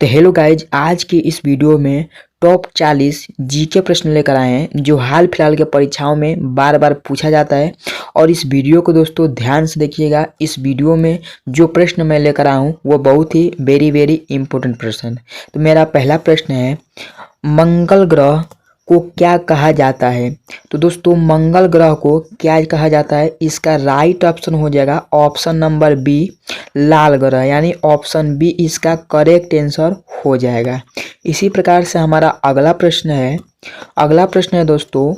तो hello guys, आज की इस वीडियो में टॉप 40 जीके प्रश्न लेकर आए हैं जो हाल फिलहाल के परीक्षाओं में बार बार पूछा जाता है। और इस वीडियो को दोस्तों ध्यान से देखिएगा। इस वीडियो में जो प्रश्न मैं लेकर आया हूँ वो बहुत ही वेरी इंपॉर्टेंट प्रश्न है। तो मेरा पहला प्रश्न है, मंगल ग्रह को क्या कहा जाता है? तो दोस्तों मंगल ग्रह को क्या कहा जाता है? इसका राइट ऑप्शन हो जाएगा ऑप्शन नंबर बी, लाल ग्रह, यानी ऑप्शन बी इसका करेक्ट आंसर हो जाएगा। इसी प्रकार से हमारा अगला प्रश्न है दोस्तों,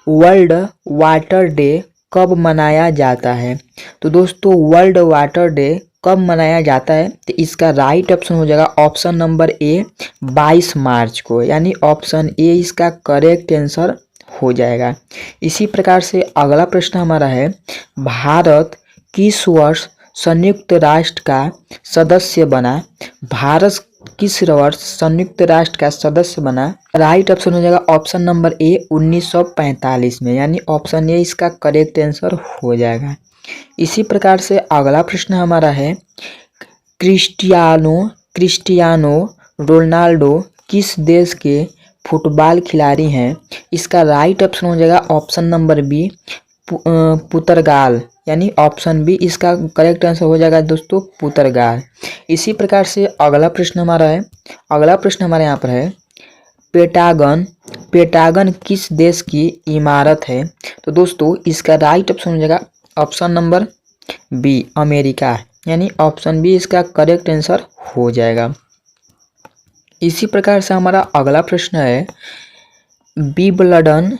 वर्ल्ड वाटर डे कब मनाया जाता है? तो दोस्तों वर्ल्ड वाटर डे कब मनाया जाता है? तो इसका राइट ऑप्शन हो जाएगा ऑप्शन नंबर ए, 22 मार्च को, यानी ऑप्शन ए इसका करेक्ट आंसर हो जाएगा। इसी प्रकार से अगला प्रश्न हमारा है, भारत किस वर्ष संयुक्त राष्ट्र का सदस्य बना? भारत किस वर्ष संयुक्त राष्ट्र का सदस्य बना? राइट ऑप्शन हो जाएगा ऑप्शन नंबर ए, 1945 में, यानी ऑप्शन ए इसका करेक्ट आंसर हो जाएगा। इसी प्रकार से अगला प्रश्न हमारा है, क्रिस्टियानो रोनाल्डो किस देश के फुटबॉल खिलाड़ी हैं? इसका राइट ऑप्शन हो जाएगा ऑप्शन नंबर बी, पुर्तगाल, यानी ऑप्शन बी इसका करेक्ट आंसर हो जाएगा दोस्तों पुर्तगाल। इसी प्रकार से अगला प्रश्न हमारा यहाँ पर है, पेंटागन किस देश की इमारत है? तो दोस्तों इसका राइट ऑप्शन हो जाएगा ऑप्शन नंबर बी, अमेरिका, यानी ऑप्शन बी इसका करेक्ट आंसर हो जाएगा। इसी प्रकार से हमारा अगला प्रश्न है, विंबलडन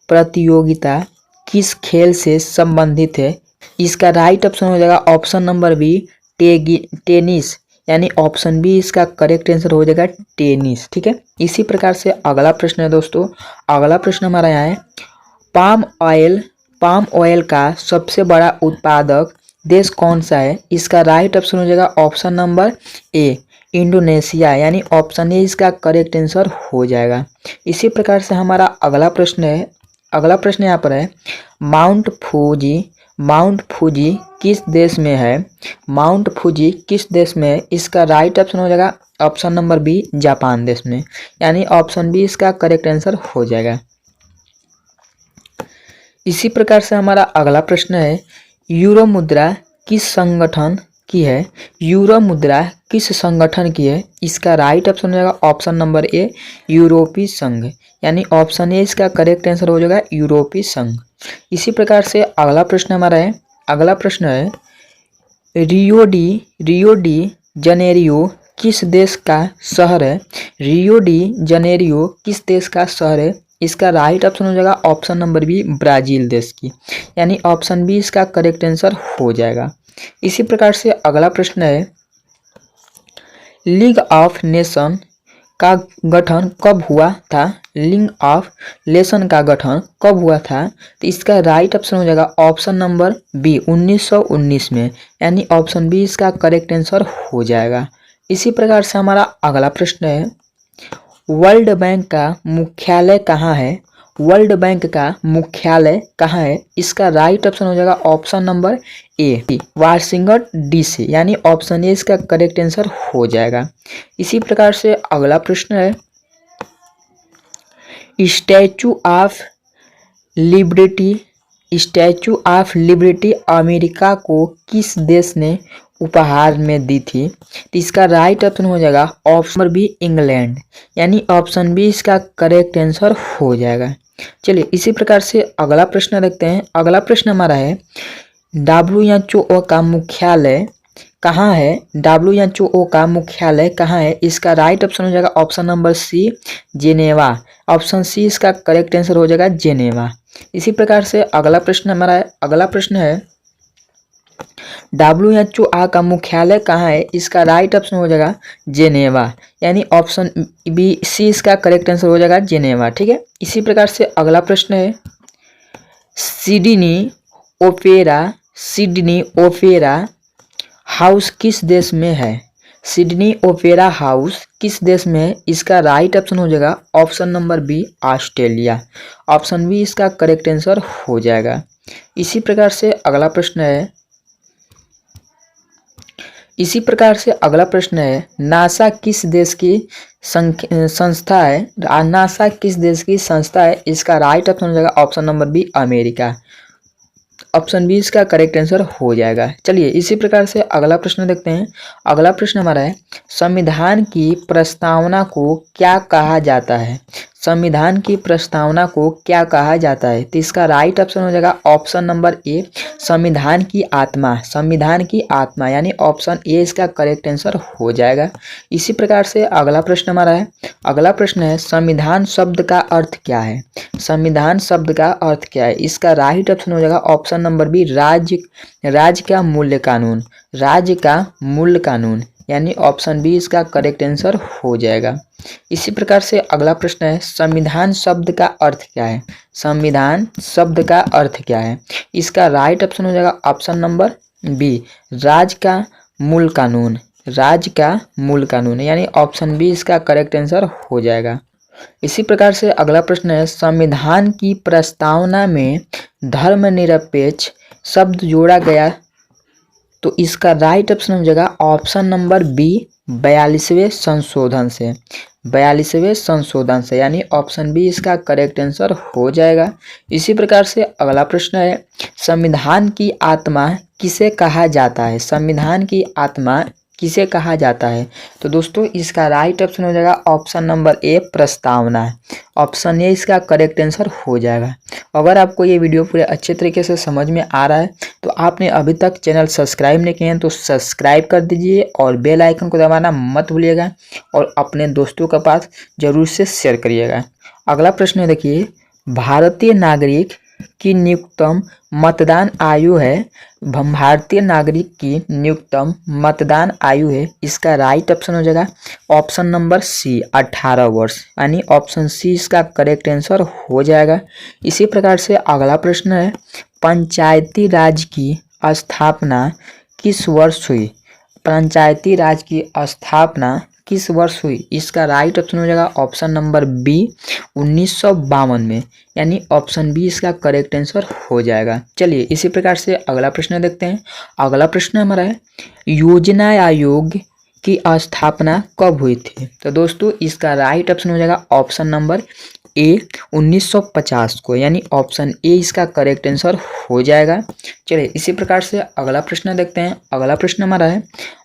प्रतियोगिता किस खेल से संबंधित है? इसका राइट ऑप्शन हो जाएगा ऑप्शन नंबर बी, टेनिस, यानी ऑप्शन बी इसका करेक्ट आंसर हो जाएगा टेनिस। ठीक है। इसी प्रकार से अगला प्रश्न है दोस्तों, अगला प्रश्न हमारा यहाँ है, पाम ऑयल का सबसे बड़ा उत्पादक देश कौन सा है? इसका राइट ऑप्शन हो जाएगा ऑप्शन नंबर ए, इंडोनेशिया, यानी ऑप्शन ए इसका करेक्ट आंसर हो जाएगा। इसी प्रकार से हमारा अगला प्रश्न यहाँ पर है, माउंट फूजी किस देश में है? माउंट फूजी किस देश में है? इसका राइट ऑप्शन हो जाएगा ऑप्शन नंबर बी, जापान देश में, यानी ऑप्शन बी इसका करेक्ट आंसर हो जाएगा। इसी प्रकार से हमारा अगला प्रश्न है, यूरो मुद्रा किस संगठन की है? यूरो मुद्रा किस संगठन की है? इसका राइट ऑप्शन हो जाएगा ऑप्शन नंबर ए, यूरोपीय संघ, यानी ऑप्शन ए इसका करेक्ट आंसर हो जाएगा यूरोपीय संघ। इसी प्रकार से अगला प्रश्न है, रियो डी जनेरियो किस देश का शहर है? रियो डी जनेरियो किस देश का शहर है? इसका राइट ऑप्शन हो जाएगा ऑप्शन नंबर बी, ब्राजील देश की, यानी ऑप्शन बी इसका करेक्ट आंसर हो जाएगा। इसी प्रकार से अगला प्रश्न है, लीग ऑफ नेशन का गठन कब हुआ था? लीग ऑफ नेशन का गठन कब हुआ था? तो इसका राइट ऑप्शन हो जाएगा ऑप्शन नंबर बी, 1919 में, यानी ऑप्शन बी इसका करेक्ट आंसर हो जाएगा। इसी प्रकार से हमारा अगला प्रश्न है, वर्ल्ड बैंक का मुख्यालय कहाँ है? वर्ल्ड बैंक का मुख्यालय कहाँ है? इसका राइट ऑप्शन हो जाएगा option number A, Washington DC, यानी ऑप्शन ए इसका करेक्ट आंसर हो जाएगा। इसी प्रकार से अगला प्रश्न है, स्टैचू ऑफ लिबर्टी अमेरिका को किस देश ने उपहार में दी थी? तो इसका राइट ऑप्शन हो जाएगा ऑप्शन बी, इंग्लैंड, यानी ऑप्शन बी इसका करेक्ट आंसर हो जाएगा। चलिए इसी प्रकार से अगला प्रश्न देखते हैं। अगला प्रश्न हमारा है, WHO का मुख्यालय कहाँ है? WHO का मुख्यालय कहाँ है? इसका राइट ऑप्शन हो जाएगा option number C, Geneva, option C इसका करेक्ट आंसर हो जाएगा जेनेवा। इसी प्रकार से अगला प्रश्न है, WHO का मुख्यालय कहाँ है? इसका राइट ऑप्शन हो जाएगा जेनेवा, यानी ऑप्शन बी, सी इसका करेक्ट आंसर हो जाएगा जेनेवा। ठीक है। इसी प्रकार से अगला प्रश्न है, सिडनी ओपेरा हाउस किस देश में है? सिडनी ओपेरा हाउस किस देश में है? इसका राइट ऑप्शन हो जाएगा option number B, Australia, option B इसका करेक्ट आंसर हो जाएगा। इसी प्रकार से अगला प्रश्न है, इसी प्रकार से अगला प्रश्न है, नासा किस देश की संस्था है? नासा किस देश की संस्था है? इसका राइट ऑप्शन हो जाएगा option number B, America. Option B इसका करेक्ट आंसर हो जाएगा। चलिए इसी प्रकार से अगला प्रश्न देखते हैं। अगला प्रश्न हमारा है, संविधान की प्रस्तावना को क्या कहा जाता है? संविधान की प्रस्तावना को क्या कहा जाता है? तो इसका राइट ऑप्शन हो जाएगा ऑप्शन नंबर ए, संविधान की आत्मा। संविधान की आत्मा यानी ऑप्शन ए इसका करेक्ट आंसर हो जाएगा। इसी प्रकार से अगला प्रश्न हमारा है। अगला प्रश्न है, संविधान शब्द का अर्थ क्या है? संविधान शब्द का अर्थ क्या है? इसका राइट ऑप्शन हो जाएगा ऑप्शन नंबर बी, राज्य का मूल्य कानून। राज्य का मूल्य कानून यानी ऑप्शन बी इसका करेक्ट आंसर हो जाएगा। इसी प्रकार से अगला प्रश्न है, संविधान शब्द का अर्थ क्या है? संविधान शब्द का अर्थ क्या है? इसका राइट ऑप्शन हो जाएगा ऑप्शन नंबर बी, राज्य का मूल कानून। राज्य का मूल कानून यानी ऑप्शन बी इसका करेक्ट आंसर हो जाएगा। इसी प्रकार से अगला प्रश्न है, संविधान की प्रस्तावना में धर्मनिरपेक्ष शब्द जोड़ा गया, तो इसका राइट ऑप्शन हो जाएगा ऑप्शन नंबर बी, 42वें संशोधन से। 42वें संशोधन से यानी ऑप्शन बी इसका करेक्ट आंसर हो जाएगा। इसी प्रकार से अगला प्रश्न है, संविधान की आत्मा किसे कहा जाता है? संविधान की आत्मा किसे कहा जाता है? तो दोस्तों इसका राइट ऑप्शन हो जाएगा ऑप्शन नंबर ए, प्रस्तावना। ऑप्शन ए इसका करेक्ट आंसर हो जाएगा। अगर आपको ये वीडियो पूरे अच्छे तरीके से समझ में आ रहा है तो आपने अभी तक चैनल सब्सक्राइब नहीं किए हैं तो सब्सक्राइब कर दीजिए और बेल आइकन को दबाना मत भूलिएगा और अपने दोस्तों के पास जरूर से शेयर करिएगा। अगला प्रश्न है, देखिए, भारतीय नागरिक की न्यूनतम मतदान आयु है। भारतीय नागरिक की न्यूनतम मतदान आयु है। इसका राइट ऑप्शन हो जाएगा ऑप्शन नंबर सी, 18 वर्ष यानी ऑप्शन सी इसका करेक्ट आंसर हो जाएगा। इसी प्रकार से अगला प्रश्न है, पंचायती राज की स्थापना किस वर्ष हुई? पंचायती राज की स्थापना किस वर्ष हुई? इसका राइट ऑप्शन हो जाएगा ऑप्शन नंबर बी, 1952 में यानी ऑप्शन बी इसका करेक्ट आंसर हो जाएगा। चलिए इसी प्रकार से अगला प्रश्न देखते हैं। अगला प्रश्न हमारा है, योजना आयोग की स्थापना कब हुई थी? तो दोस्तों इसका राइट ऑप्शन हो जाएगा ऑप्शन नंबर ए, 1950 को यानी ऑप्शन ए इसका करेक्ट आंसर हो जाएगा। चलिए इसी प्रकार से अगला प्रश्न देखते हैं। अगला प्रश्न हमारा है,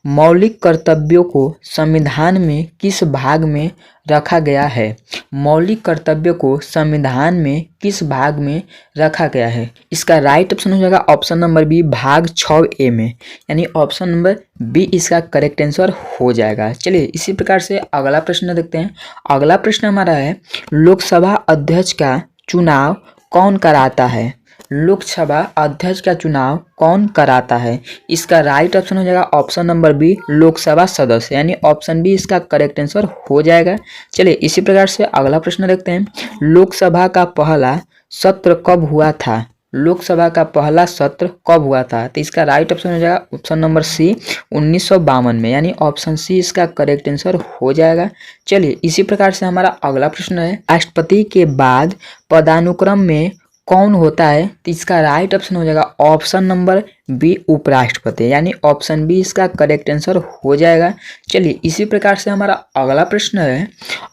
मौलिक कर्तव्यों को संविधान में किस भाग में रखा गया है? मौलिक कर्तव्यों को संविधान में किस भाग में रखा गया है? इसका राइट ऑप्शन हो जाएगा ऑप्शन नंबर बी, भाग 6A में यानी ऑप्शन नंबर बी इसका करेक्ट आंसर हो जाएगा। चलिए इसी प्रकार से अगला प्रश्न देखते हैं। अगला प्रश्न हमारा है, लोकसभा अध्यक्ष का चुनाव कौन कराता है? लोकसभा अध्यक्ष का चुनाव कौन कराता है? इसका राइट ऑप्शन हो जाएगा ऑप्शन नंबर बी, लोकसभा सदस्य यानी ऑप्शन बी इसका करेक्ट आंसर हो जाएगा। चलिए इसी प्रकार से अगला प्रश्न देखते हैं। लोकसभा का पहला सत्र कब हुआ था? लोकसभा का पहला सत्र कब हुआ था? तो इसका राइट ऑप्शन हो जाएगा ऑप्शन नंबर सी, 1952 में यानी ऑप्शन सी इसका करेक्ट आंसर हो जाएगा। चलिए इसी प्रकार से हमारा अगला प्रश्न है, राष्ट्रपति के बाद पदानुक्रम में कौन होता है? तो इसका राइट ऑप्शन हो जाएगा ऑप्शन नंबर बी, उपराष्ट्रपति यानी ऑप्शन बी इसका करेक्ट आंसर हो जाएगा। चलिए इसी प्रकार से हमारा अगला प्रश्न है,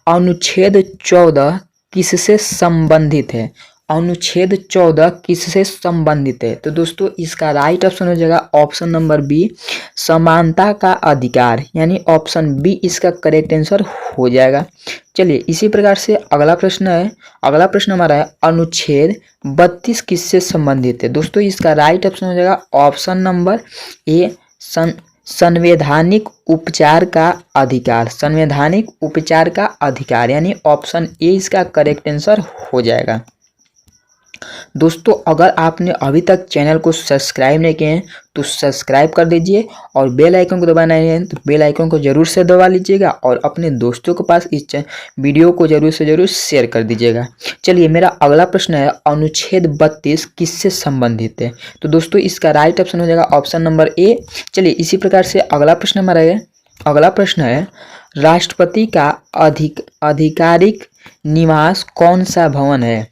अनुच्छेद 14 किससे संबंधित है? अनुच्छेद 14 किससे संबंधित है? तो दोस्तों इसका राइट ऑप्शन हो जाएगा ऑप्शन नंबर बी, समानता का अधिकार यानी ऑप्शन बी इसका करेक्ट आंसर हो जाएगा। चलिए इसी प्रकार से अगला प्रश्न है। अगला प्रश्न हमारा है, अनुच्छेद 32 किससे संबंधित है? दोस्तों इसका राइट ऑप्शन हो जाएगा ऑप्शन नंबर ए, संवैधानिक उपचार का अधिकार। संवैधानिक उपचार का अधिकार यानी ऑप्शन ए इसका करेक्ट आंसर हो जाएगा। दोस्तों अगर आपने अभी तक चैनल को सब्सक्राइब नहीं किए हैं तो सब्सक्राइब कर दीजिए और बेल आइकन को दबाना नहीं है तो बेल आइकन को जरूर से दबा लीजिएगा और अपने दोस्तों के पास इस वीडियो को जरूर से जरूर शेयर कर दीजिएगा। चलिए मेरा अगला प्रश्न है, अनुच्छेद 32 किससे संबंधित है? तो दोस्तों इसका राइट ऑप्शन हो जाएगा ऑप्शन नंबर ए। चलिए इसी प्रकार से अगला प्रश्न हमारा है। अगला प्रश्न है, राष्ट्रपति का आधिकारिक निवास कौन सा भवन है?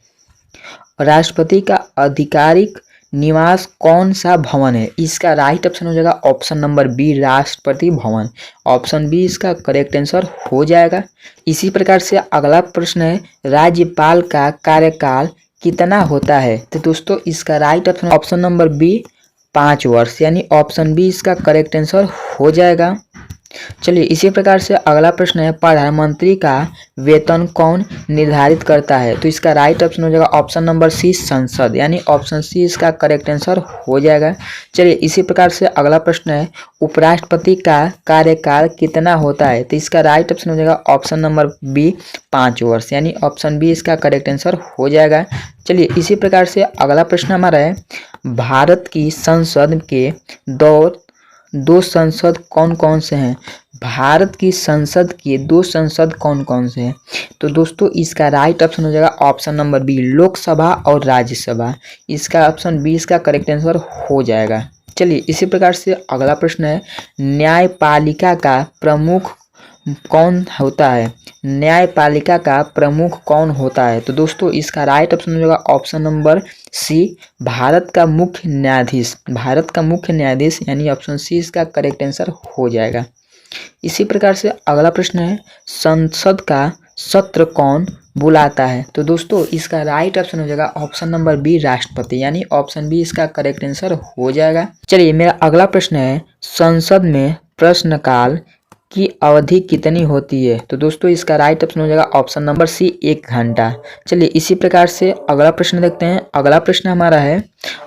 राष्ट्रपति का आधिकारिक निवास कौन सा भवन है? इसका राइट ऑप्शन हो जाएगा option number B, Rashtrapati Bhavan. Option B इसका करेक्ट आंसर हो जाएगा। इसी प्रकार से अगला प्रश्न है, राज्यपाल का कार्यकाल कितना होता है? तो दोस्तों इसका right option option number B 5 वर्ष, यानी ऑप्शन बी इसका करेक्ट आंसर हो जाएगा। चलिए इसी प्रकार से अगला प्रश्न है, प्रधानमंत्री का वेतन कौन निर्धारित करता है? तो इसका राइट ऑप्शन हो जाएगा ऑप्शन नंबर सी, संसद, यानी ऑप्शन सी इसका करेक्ट आंसर हो जाएगा। चलिए इसी प्रकार से अगला प्रश्न है, उपराष्ट्रपति का कार्यकाल कितना होता है? तो इसका राइट ऑप्शन हो जाएगा ऑप्शन नंबर बी 5 वर्ष, यानी ऑप्शन बी इसका करेक्ट आंसर हो जाएगा। चलिए इसी प्रकार से अगला प्रश्न हमारा है, भारत की संसद के दो संसद कौन कौन से हैं? भारत की संसद के 2 संसद कौन कौन से हैं? तो दोस्तों इसका राइट ऑप्शन हो जाएगा ऑप्शन नंबर बी, लोकसभा और राज्यसभा। इसका ऑप्शन बी इसका करेक्ट आंसर हो जाएगा। चलिए इसी प्रकार से अगला प्रश्न है, न्यायपालिका का प्रमुख कौन होता है? न्यायपालिका का प्रमुख कौन होता है? तो दोस्तों इसका राइट ऑप्शन हो जाएगा ऑप्शन नंबर सी, भारत का मुख्य न्यायाधीश। भारत का मुख्य न्यायाधीश, यानी ऑप्शन सी इसका करेक्ट आंसर हो जाएगा। इसी प्रकार से अगला प्रश्न है, संसद का सत्र कौन बुलाता है? तो दोस्तों इसका राइट ऑप्शन हो जाएगा ऑप्शन नंबर बी, राष्ट्रपति, यानी ऑप्शन बी इसका करेक्ट आंसर हो जाएगा। चलिए मेरा अगला प्रश्न है, संसद में प्रश्नकाल की अवधि कितनी होती है? तो दोस्तों इसका राइट ऑप्शन हो जाएगा ऑप्शन नंबर सी, 1 घंटा। चलिए इसी प्रकार से अगला प्रश्न देखते हैं। अगला प्रश्न हमारा है,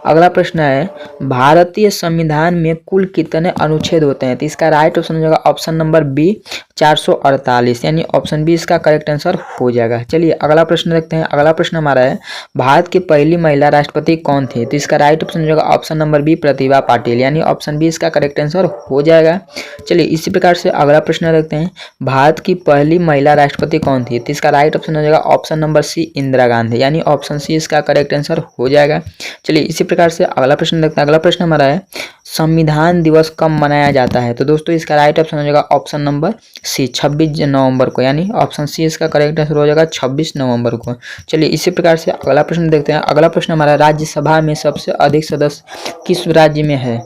अगला प्रश्न है, भारतीय संविधान में कुल कितने अनुच्छेद होते हैं? तो इसका राइट ऑप्शन हो जाएगा ऑप्शन नंबर बी 448, यानी ऑप्शन बी इसका करेक्ट आंसर हो जाएगा। चलिए अगला प्रश्न देखते हैं। अगला प्रश्न हमारा है, भारत की पहली महिला राष्ट्रपति कौन थी? तो इसका राइट ऑप्शन हो जाएगा option number B, Pratibha Patil, यानी ऑप्शन बी इसका करेक्ट आंसर हो जाएगा। चलिए इसी प्रकार से अगला प्रश्न देखते हैं, भारत की पहली महिला राष्ट्रपति कौन थी? तो इसका राइट ऑप्शन हो जाएगा option number C, Indira Gandhi, यानी ऑप्शन सी इसका करेक्ट आंसर हो जाएगा। चलिए इसी प्रकार से अगला प्रश्न देखते हैं। अगला प्रश्न हमारा है, संविधान दिवस कब मनाया जाता है? तो दोस्तों इसका राइट ऑप्शन हो जाएगा ऑप्शन नंबर सी, 26 नवंबर को, यानी ऑप्शन सी इसका करेक्ट आंसर हो जाएगा 26 नवंबर को। चलिए इसी प्रकार से अगला प्रश्न देखते हैं। अगला प्रश्न हमारा, राज्यसभा में सबसे अधिक सदस्य किस राज्य में है?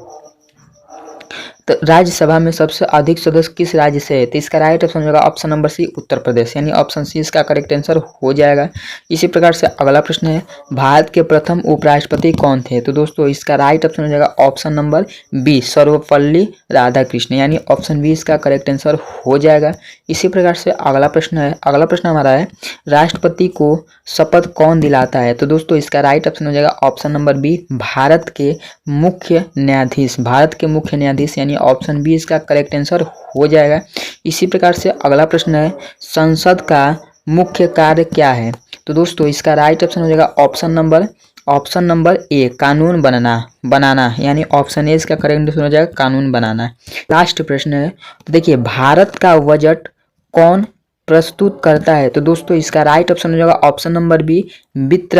तो राज्यसभा में सबसे अधिक सदस्य किस राज्य से है? तो इसका राइट ऑप्शन होगा ऑप्शन नंबर सी, उत्तर प्रदेश, यानी ऑप्शन सी इसका करेक्ट आंसर हो जाएगा। इसी प्रकार से अगला प्रश्न है, भारत के प्रथम उपराष्ट्रपति कौन थे? तो दोस्तों इसका राइट ऑप्शन हो जाएगा option number B, Sarvepalli Radhakrishna, यानी ऑप्शन बी इसका करेक्ट आंसर हो जाएगा। इसी प्रकार से अगला प्रश्न है, अगला प्रश्न हमारा है, राष्ट्रपति को शपथ कौन दिलाता है? तो दोस्तों इसका राइट ऑप्शन हो जाएगा ऑप्शन नंबर बी, भारत के मुख्य न्यायाधीश, भारत के मुख्य न्यायाधीश, यानी ऑप्शन बी इसका करेक्ट आंसर हो जाएगा। इसी प्रकार से अगला प्रश्न है, संसद का मुख्य कार्य क्या है? तो दोस्तों इसका राइट ऑप्शन हो जाएगा ऑप्शन नंबर ए, कानून बनाना, यानी ऑप्शन ए इसका करेक्ट आंसर हो जाएगा कानून बनाना। लास्ट प्रश्न है, तो देखिए भारत का बजट कौन प्रस्तुत करता है? तो दोस्तों इसका राइट ऑप्शन हो जाएगा ऑप्शन नंबर बी, वित्त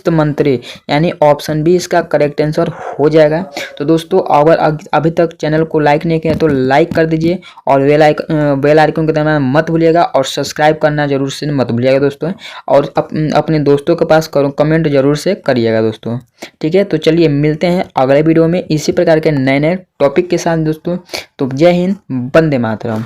मंत्री, यानी ऑप्शन बी इसका करेक्ट आंसर हो जाएगा। तो दोस्तों अगर अभी तक चैनल को लाइक नहीं किया तो लाइक कर दीजिए और बेल आइकन को दबाना मत भूलिएगा और सब्सक्राइब करना जरूर से मत भूलिएगा दोस्तों, और अपने दोस्तों के पास कमेंट जरूर से करिएगा दोस्तों। ठीक है, तो चलिए मिलते हैं अगले वीडियो में इसी प्रकार के नए टॉपिक के साथ दोस्तों। तो जय हिंद, वंदे मातरम।